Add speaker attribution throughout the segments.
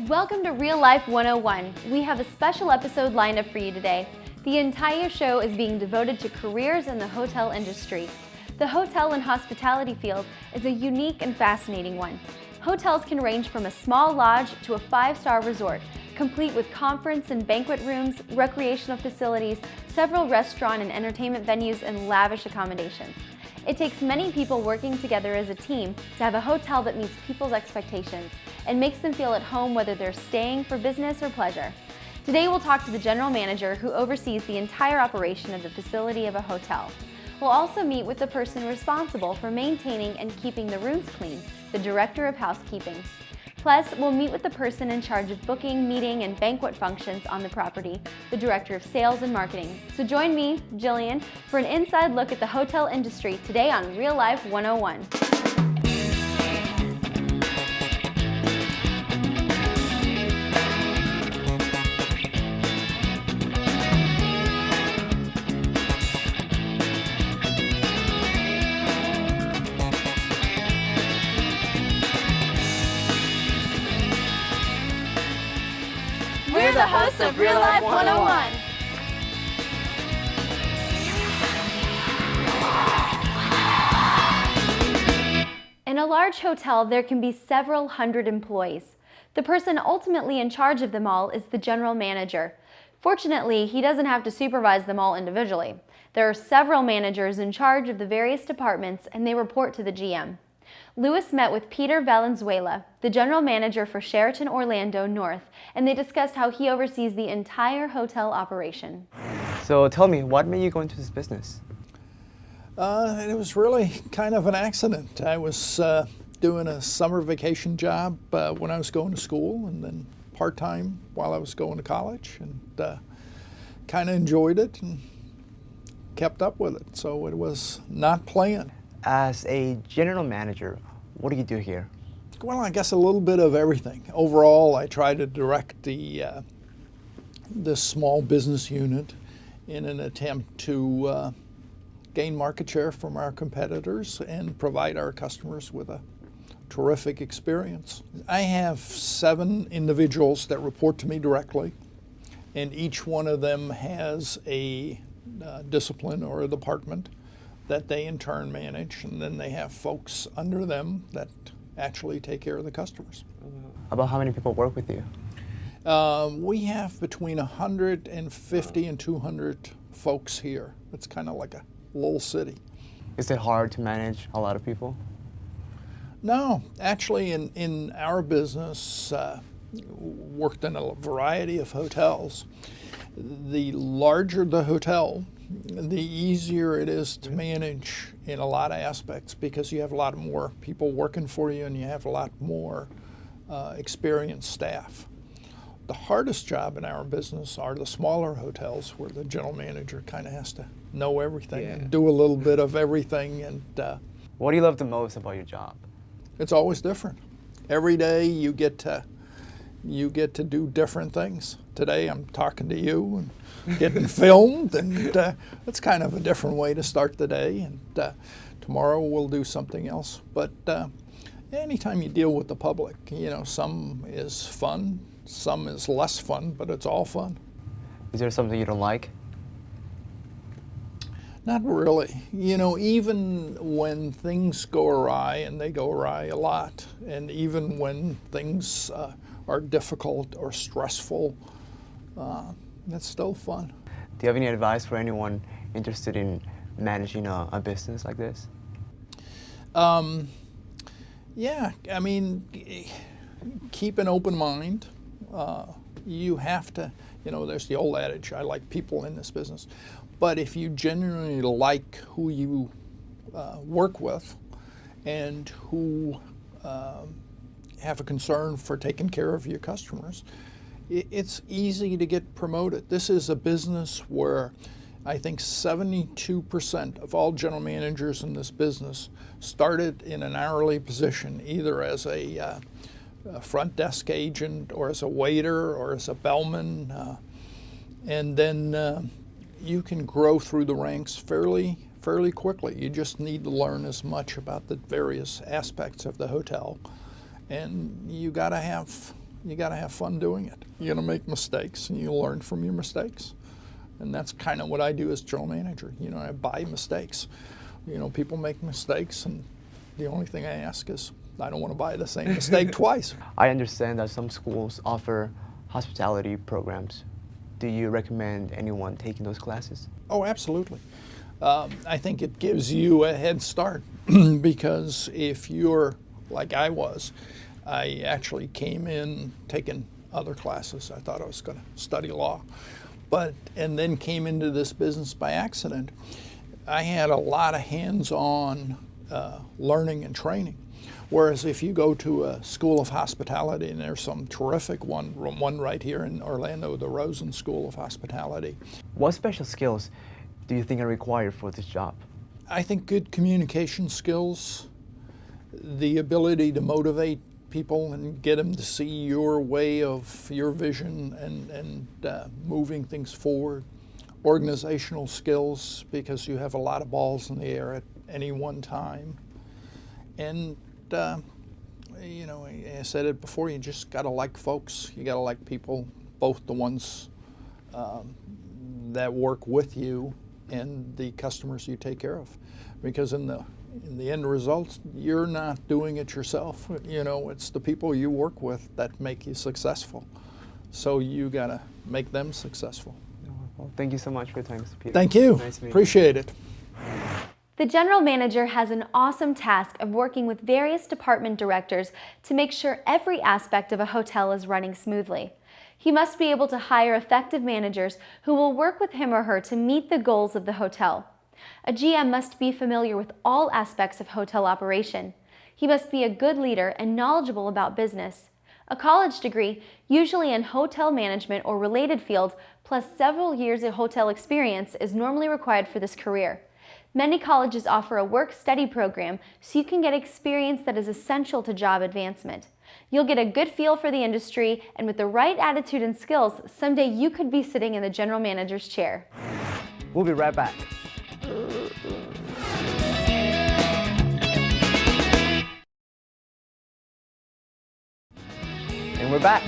Speaker 1: Welcome to Real Life 101. We have a special episode lined up for you today. The entire show is being devoted to careers in the hotel industry. The hotel and hospitality field is a unique and fascinating one. Hotels can range from a small lodge to a 5-star resort, complete with conference and banquet rooms, recreational facilities, several restaurant and entertainment venues, and lavish accommodations. It takes many people working together as a team to have a hotel that meets people's expectations and makes them feel at home whether they're staying for business or pleasure. Today we'll talk to the general manager who oversees the entire operation of the facility of a hotel. We'll also meet with the person responsible for maintaining and keeping the rooms clean, the Director of Housekeeping. Plus, we'll meet with the person in charge of booking, meeting, and banquet functions on the property, the Director of Sales and Marketing. So join me, Jillian, for an inside look at the hotel industry today on Real Life 101. We're the hosts of Real Life 101. In a large hotel, there can be several hundred employees. The person ultimately in charge of them all is the general manager. Fortunately, he doesn't have to supervise them all individually. There are several managers in charge of the various departments, and they report to the GM. Lewis met with Peter Valenzuela, the general manager for Sheraton Orlando North, and they discussed how he oversees the entire hotel operation.
Speaker 2: So tell me, what made you go into this business?
Speaker 3: It was really kind of an accident. I was doing a summer vacation job when I was going to school, and then part-time while I was going to college, and kind of enjoyed it and kept up with it. So it was not planned.
Speaker 2: As a general manager, what do you do here?
Speaker 3: Well, I guess a little bit of everything. Overall, I try to direct the small business unit in an attempt to gain market share from our competitors and provide our customers with a terrific experience. I have 7 individuals that report to me directly, and each one of them has a discipline or a department that they in turn manage, and then they have folks under them that actually take care of the customers.
Speaker 2: About how many people work with you?
Speaker 3: We have between 150 and 200 folks here. It's kind of like a little city.
Speaker 2: Is it hard to manage a lot of people?
Speaker 3: No, actually in our business, worked in a variety of hotels. The larger the hotel, the easier it is to manage in a lot of aspects because you have a lot more people working for you and you have a lot more experienced staff. The hardest job in our business are the smaller hotels where the general manager kind of has to know everything and do a little bit of everything. And
Speaker 2: what do you love the most about your job?
Speaker 3: It's always different. Every day you get to do different things. Today I'm talking to you and getting filmed, and it's kind of a different way to start the day. And tomorrow we'll do something else. But anytime you deal with the public, some is fun, some is less fun, but it's all fun.
Speaker 2: Is there something you don't like?
Speaker 3: Not really. Even when things go awry, and they go awry a lot, and even when things are difficult or stressful, it's still fun.
Speaker 2: Do you have any advice for anyone interested in managing a business like this?
Speaker 3: Yeah, I mean, keep an open mind. You have to, there's the old adage, I like people in this business. But if you genuinely like who you work with and who have a concern for taking care of your customers, it's easy to get promoted. This is a business where I think 72% of all general managers in this business started in an hourly position, either as a front desk agent or as a waiter or as a bellman. And then you can grow through the ranks fairly quickly. You just need to learn as much about the various aspects of the hotel. And you got to have you got to have fun doing it. You're going to make mistakes, and you learn from your mistakes. And that's kind of what I do as general manager. You know, I buy mistakes. You know, people make mistakes, and the only thing I ask is, I don't want to buy the same mistake twice.
Speaker 2: I understand that some schools offer hospitality programs. Do you recommend anyone taking those classes?
Speaker 3: Oh, absolutely. I think it gives you a head start because if you're like I was, I actually came in taking other classes. I thought I was going to study law, and then came into this business by accident. I had a lot of hands-on learning and training. Whereas if you go to a school of hospitality, and there's some terrific one right here in Orlando, the Rosen School of Hospitality.
Speaker 2: What special skills do you think are required for this job?
Speaker 3: I think good communication skills, the ability to motivate people and get them to see your way of your vision and moving things forward. Organizational skills, because you have a lot of balls in the air at any one time. And you know, I said it before, you just got to like folks. You got to like people, both the ones that work with you and the customers you take care of. Because in the end result, you're not doing it yourself. You know, it's the people you work with that make you successful. So you got to make them successful.
Speaker 2: Well, thank you so much for your time, Mr. Peter.
Speaker 3: Thank you.
Speaker 2: Nice to meet you.
Speaker 3: Appreciate it.
Speaker 1: The general manager has an awesome task of working with various department directors to make sure every aspect of a hotel is running smoothly. He must be able to hire effective managers who will work with him or her to meet the goals of the hotel. A GM must be familiar with all aspects of hotel operation. He must be a good leader and knowledgeable about business. A college degree, usually in hotel management or related field, plus several years of hotel experience is normally required for this career. Many colleges offer a work-study program so you can get experience that is essential to job advancement. You'll get a good feel for the industry, and with the right attitude and skills, someday you could be sitting in the general manager's chair.
Speaker 2: We'll be right back. And we're back.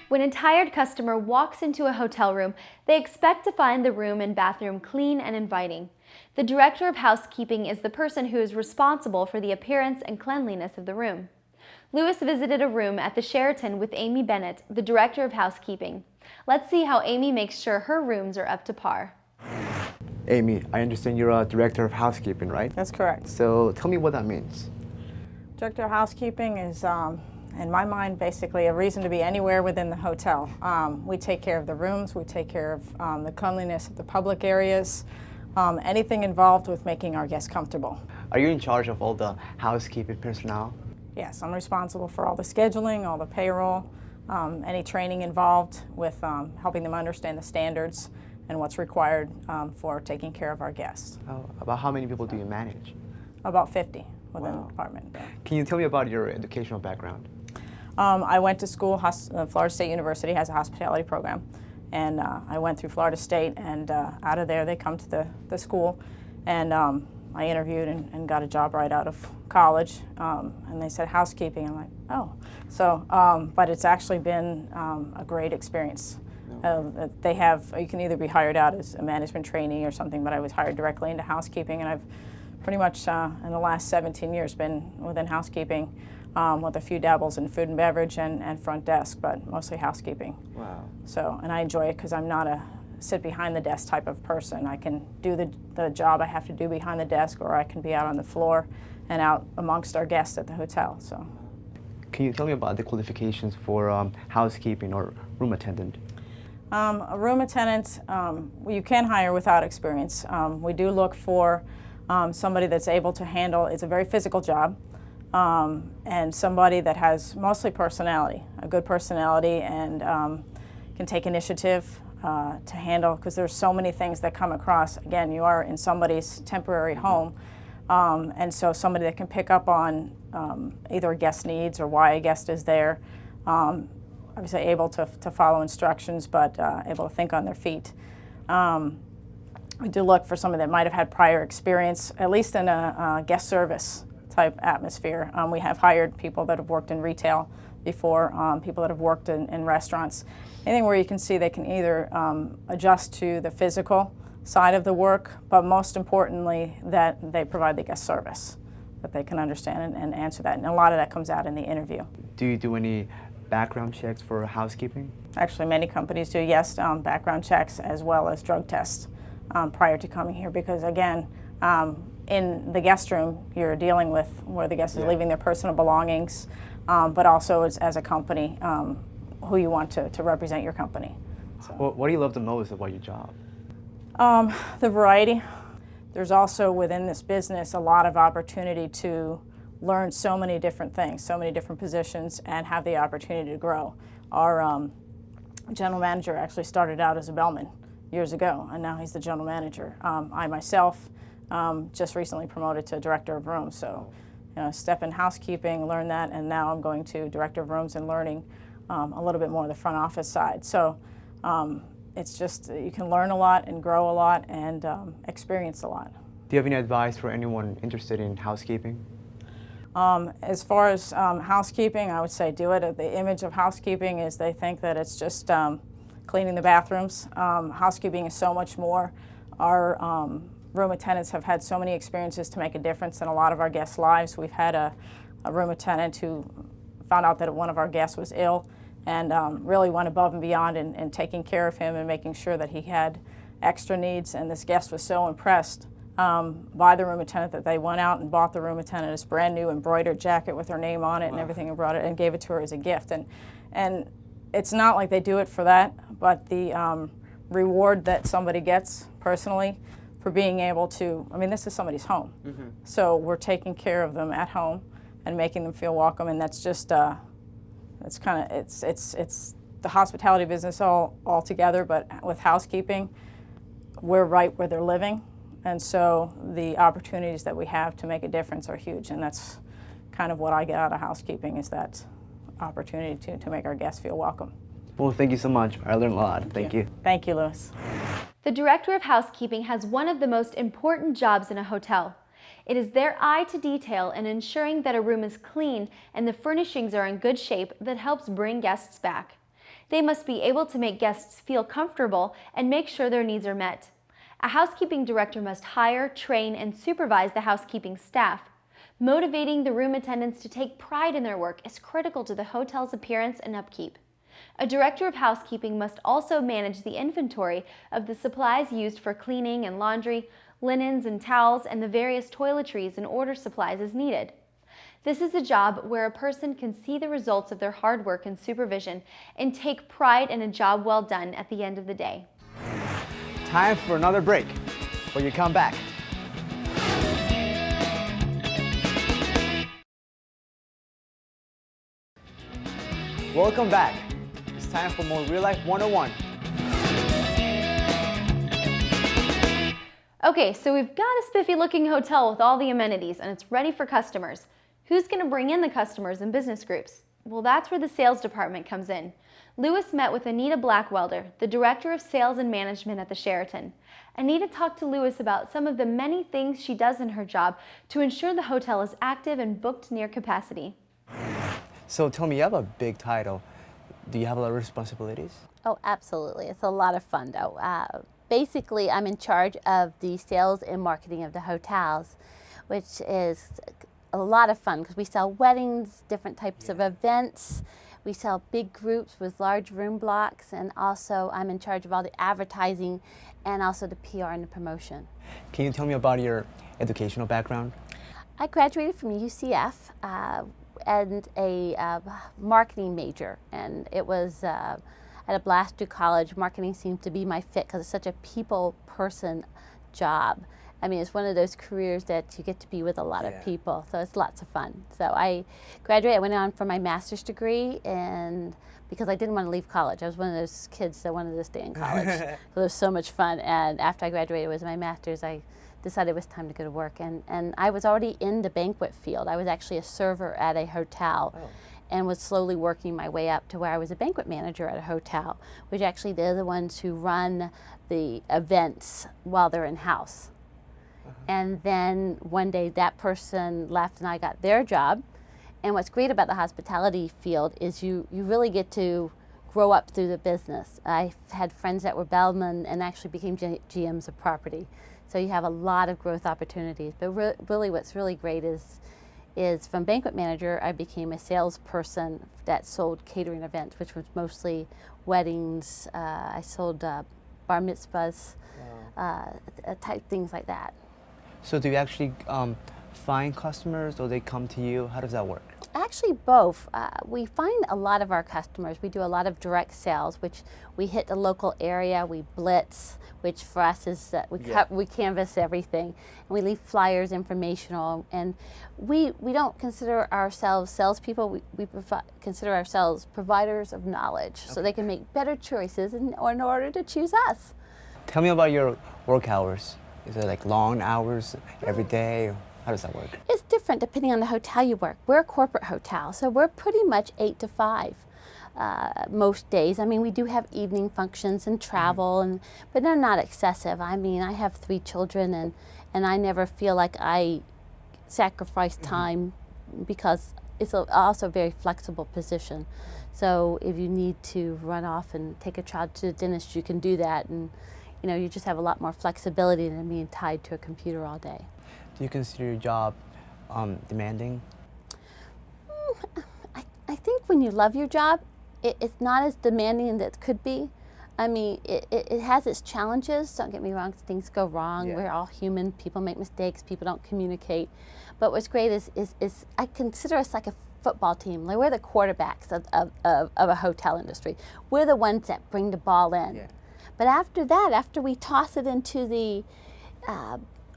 Speaker 1: When a tired customer walks into a hotel room, they expect to find the room and bathroom clean and inviting. The Director of Housekeeping is the person who is responsible for the appearance and cleanliness of the room. Lewis visited a room at the Sheraton with Amy Bennett, the Director of Housekeeping. Let's see how Amy makes sure her rooms are up to par.
Speaker 2: Amy, I understand you're a Director of Housekeeping, right?
Speaker 4: That's correct.
Speaker 2: So tell me what that means.
Speaker 4: Director of Housekeeping is, in my mind, basically a reason to be anywhere within the hotel. We take care of the rooms, we take care of the cleanliness of the public areas, anything involved with making our guests comfortable.
Speaker 2: Are you in charge of all the housekeeping personnel?
Speaker 4: Yes, I'm responsible for all the scheduling, all the payroll, any training involved with helping them understand the standards and what's required for taking care of our guests.
Speaker 2: Oh, about how many people do you manage?
Speaker 4: About 50 within
Speaker 2: Wow.
Speaker 4: the department.
Speaker 2: Can you tell me about your educational background?
Speaker 4: I went to school, Florida State University has a hospitality program, and I went through Florida State, and out of there they come to the school, and I interviewed and got a job right out of college, and they said housekeeping. I'm like, oh. So, but it's actually been a great experience. They have, you can either be hired out as a management trainee or something, but I was hired directly into housekeeping, and I've pretty much in the last 17 years been within housekeeping with a few dabbles in food and beverage and front desk, but mostly housekeeping.
Speaker 2: Wow.
Speaker 4: So, and I enjoy it because I'm not a sit behind the desk type of person. I can do the job I have to do behind the desk, or I can be out on the floor and out amongst our guests at the hotel. So,
Speaker 2: can you tell me about the qualifications for housekeeping or room attendant?
Speaker 4: A room attendant, you can hire without experience. We do look for somebody that's able to handle, it's a very physical job, and somebody that has mostly personality, a good personality, and can take initiative to handle, because there's so many things that come across. Again, you are in somebody's temporary home, and so somebody that can pick up on either a guest needs or why a guest is there, obviously able to follow instructions, but able to think on their feet. we do look for someone that might have had prior experience, at least in a guest service type atmosphere. We have hired people that have worked in retail before, people that have worked in restaurants. Anything where you can see they can either adjust to the physical side of the work, but most importantly, that they provide the guest service, that they can understand and answer that. And a lot of that comes out in the interview.
Speaker 2: Do you do any background checks for housekeeping?
Speaker 4: Actually, many companies do, yes, background checks as well as drug tests prior to coming here, because again, in the guest room, you're dealing with where the guest is leaving their personal belongings, but also as a company, who you want to represent your company. So.
Speaker 2: What do you love the most about your job?
Speaker 4: The variety. There's also within this business a lot of opportunity to learn so many different things, so many different positions, and have the opportunity to grow. Our general manager actually started out as a bellman years ago, and now he's the general manager. I myself just recently promoted to director of rooms, so step in housekeeping, learn that, and now I'm going to director of rooms and learning a little bit more of the front office side. So it's just, you can learn a lot and grow a lot and experience a lot.
Speaker 2: Do you have any advice for anyone interested in housekeeping?
Speaker 4: As far as housekeeping, I would say do it. The image of housekeeping is they think that it's just cleaning the bathrooms. Housekeeping is so much more. Our room attendants have had so many experiences to make a difference in a lot of our guests' lives. We've had a room attendant who found out that one of our guests was ill and really went above and beyond in taking care of him and making sure that he had extra needs. And this guest was so impressed by the room attendant that they went out and bought the room attendant this brand new embroidered jacket with her name on it and everything, and brought it and gave it to her as a gift. And it's not like they do it for that, but the reward that somebody gets personally for being able to, I mean, this is somebody's home. Mm-hmm. So we're taking care of them at home and making them feel welcome, and that's just, it's kind of, it's the hospitality business all together, but with housekeeping, we're right where they're living. And so the opportunities that we have to make a difference are huge, and that's kind of what I get out of housekeeping, is that opportunity to make our guests feel welcome.
Speaker 2: Well, thank you so much. I learned a lot. Thank you.
Speaker 4: Thank you, Louis.
Speaker 1: The Director of Housekeeping has one of the most important jobs in a hotel. It is their eye to detail in ensuring that a room is clean and the furnishings are in good shape that helps bring guests back. They must be able to make guests feel comfortable and make sure their needs are met. A housekeeping director must hire, train, and supervise the housekeeping staff. Motivating the room attendants to take pride in their work is critical to the hotel's appearance and upkeep. A director of housekeeping must also manage the inventory of the supplies used for cleaning and laundry, linens and towels, and the various toiletries and order supplies as needed. This is a job where a person can see the results of their hard work and supervision and take pride in a job well done at the end of the day.
Speaker 2: Time for another break. When you come back. Welcome back. It's time for more Real Life 101.
Speaker 1: Okay, so we've got a spiffy looking hotel with all the amenities and it's ready for customers. Who's going to bring in the customers in business groups? Well, that's where the sales department comes in. Louis met with Anita Blackwelder, the Director of Sales and Management at the Sheraton. Anita talked to Louis about some of the many things she does in her job to ensure the hotel is active and booked near capacity.
Speaker 2: So tell me, you have a big title. Do you have a lot of responsibilities?
Speaker 5: Oh, absolutely. It's a lot of fun, though. Basically, I'm in charge of the sales and marketing of the hotels, which is a lot of fun because we sell weddings, different types of events. We sell big groups with large room blocks, and also I'm in charge of all the advertising and also the PR and the promotion.
Speaker 2: Can you tell me about your educational background?
Speaker 5: I graduated from UCF and a marketing major, and it was at a blast through college. Marketing seemed to be my fit because it's such a people person job. I mean, it's one of those careers that you get to be with a lot of people, so it's lots of fun. So I graduated, I went on for my master's degree, and because I didn't want to leave college. I was one of those kids that wanted to stay in college. So it was so much fun, and after I graduated with my master's, I decided it was time to go to work, and I was already in the banquet field. I was actually a server at a hotel, and was slowly working my way up to where I was a banquet manager at a hotel, which actually they're the ones who run the events while they're in house. And then one day that person left and I got their job. And what's great about the hospitality field is you really get to grow up through the business. I had friends that were bellmen and actually became GMs of property. So you have a lot of growth opportunities. But really what's really great is from banquet manager, I became a salesperson that sold catering events, which was mostly weddings. I sold bar mitzvahs, type things like that.
Speaker 2: So do you actually find customers, or they come to you? How does that work?
Speaker 5: Actually, both. We find a lot of our customers. We do a lot of direct sales, which we hit the local area, we blitz, which for us is we canvass everything, and we leave flyers, informational, and we don't consider ourselves salespeople. We consider ourselves providers of knowledge, so they can make better choices in order to choose us.
Speaker 2: Tell me about your work hours. Is it like long hours every day? Or how does that work?
Speaker 5: It's different depending on the hotel you work. We're a corporate hotel, so we're pretty much 8 to 5 most days. I mean, we do have evening functions and travel, but they're not excessive. I mean, I have 3 children, and I never feel like I sacrifice time because it's also a very flexible position. So if you need to run off and take a child to the dentist, you can do that, and you just have a lot more flexibility than being tied to a computer all day.
Speaker 2: Do you consider your job demanding?
Speaker 5: I think when you love your job, it's not as demanding as it could be. I mean, it has its challenges. Don't get me wrong, things go wrong. Yeah. We're all human. People make mistakes. People don't communicate. But what's great is I consider us like a football team. Like we're the quarterbacks of a hotel industry. We're the ones that bring the ball in. Yeah. But after that, after we toss it into the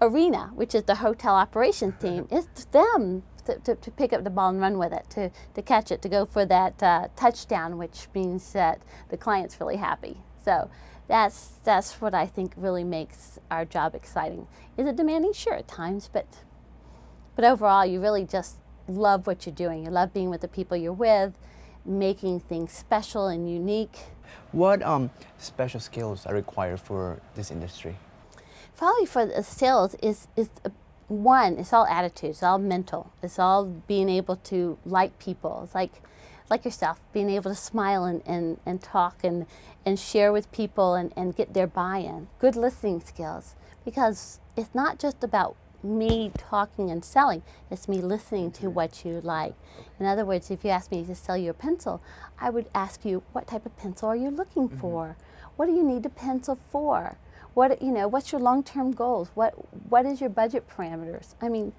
Speaker 5: arena, which is the hotel operations team, it's them to pick up the ball and run with it, to catch it, to go for that touchdown, which means that the client's really happy. So that's what I think really makes our job exciting. Is it demanding? Sure, at times, but overall, you really just love what you're doing. You love being with the people you're with, making things special and unique.
Speaker 2: What special skills are required for this industry?
Speaker 5: Probably for the sales is one, it's all attitude, it's all mental, it's all being able to like people. It's like yourself, being able to smile and talk and share with people and get their buy-in. Good listening skills, because it's not just about me talking and selling, it's me listening to what you like. In other words, if you ask me to sell you a pencil, I would ask you, what type of pencil are you looking for? What do you need a pencil for? What's your long-term goals? What is your budget parameters? I mean,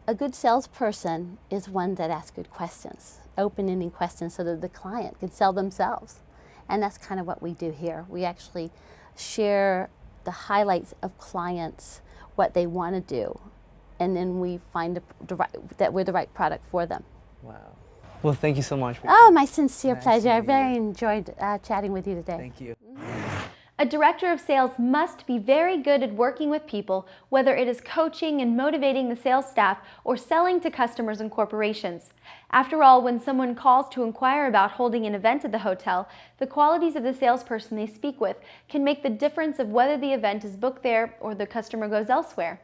Speaker 5: a good salesperson is one that asks good questions, open-ended questions, so that the client can sell themselves. And that's kind of what we do here. We actually share the highlights of clients, what they want to do, and then we find that we're the right product for them.
Speaker 2: Wow. Well, thank you so much.
Speaker 5: Oh, my sincere pleasure. I very enjoyed chatting with you today.
Speaker 2: Thank you.
Speaker 1: A director of sales must be very good at working with people, whether it is coaching and motivating the sales staff or selling to customers and corporations. After all, when someone calls to inquire about holding an event at the hotel, the qualities of the salesperson they speak with can make the difference of whether the event is booked there or the customer goes elsewhere.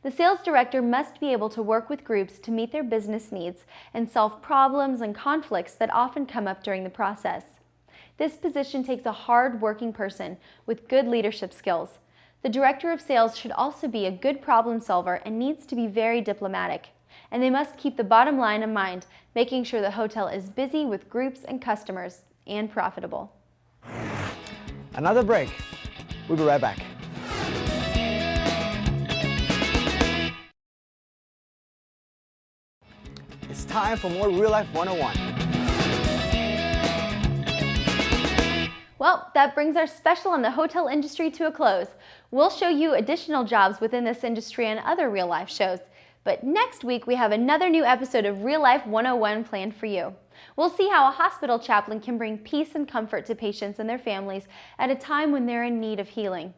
Speaker 1: The sales director must be able to work with groups to meet their business needs and solve problems and conflicts that often come up during the process. This position takes a hard-working person with good leadership skills. The director of sales should also be a good problem solver and needs to be very diplomatic. And they must keep the bottom line in mind, making sure the hotel is busy with groups and customers and profitable.
Speaker 2: Another break. We'll be right back. It's time for more Real Life 101.
Speaker 1: Well, that brings our special on the hotel industry to a close. We'll show you additional jobs within this industry and other real-life shows. But next week, we have another new episode of Real Life 101 planned for you. We'll see how a hospital chaplain can bring peace and comfort to patients and their families at a time when they're in need of healing.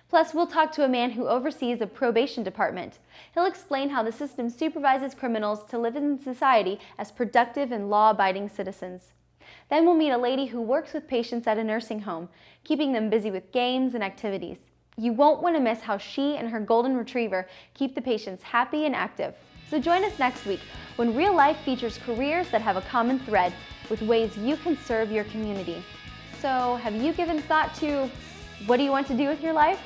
Speaker 1: Plus, we'll talk to a man who oversees a probation department. He'll explain how the system supervises criminals to live in society as productive and law-abiding citizens. Then we'll meet a lady who works with patients at a nursing home, keeping them busy with games and activities. You won't want to miss how she and her golden retriever keep the patients happy and active. So join us next week when Real Life features careers that have a common thread with ways you can serve your community. So have you given thought to what do you want to do with your life?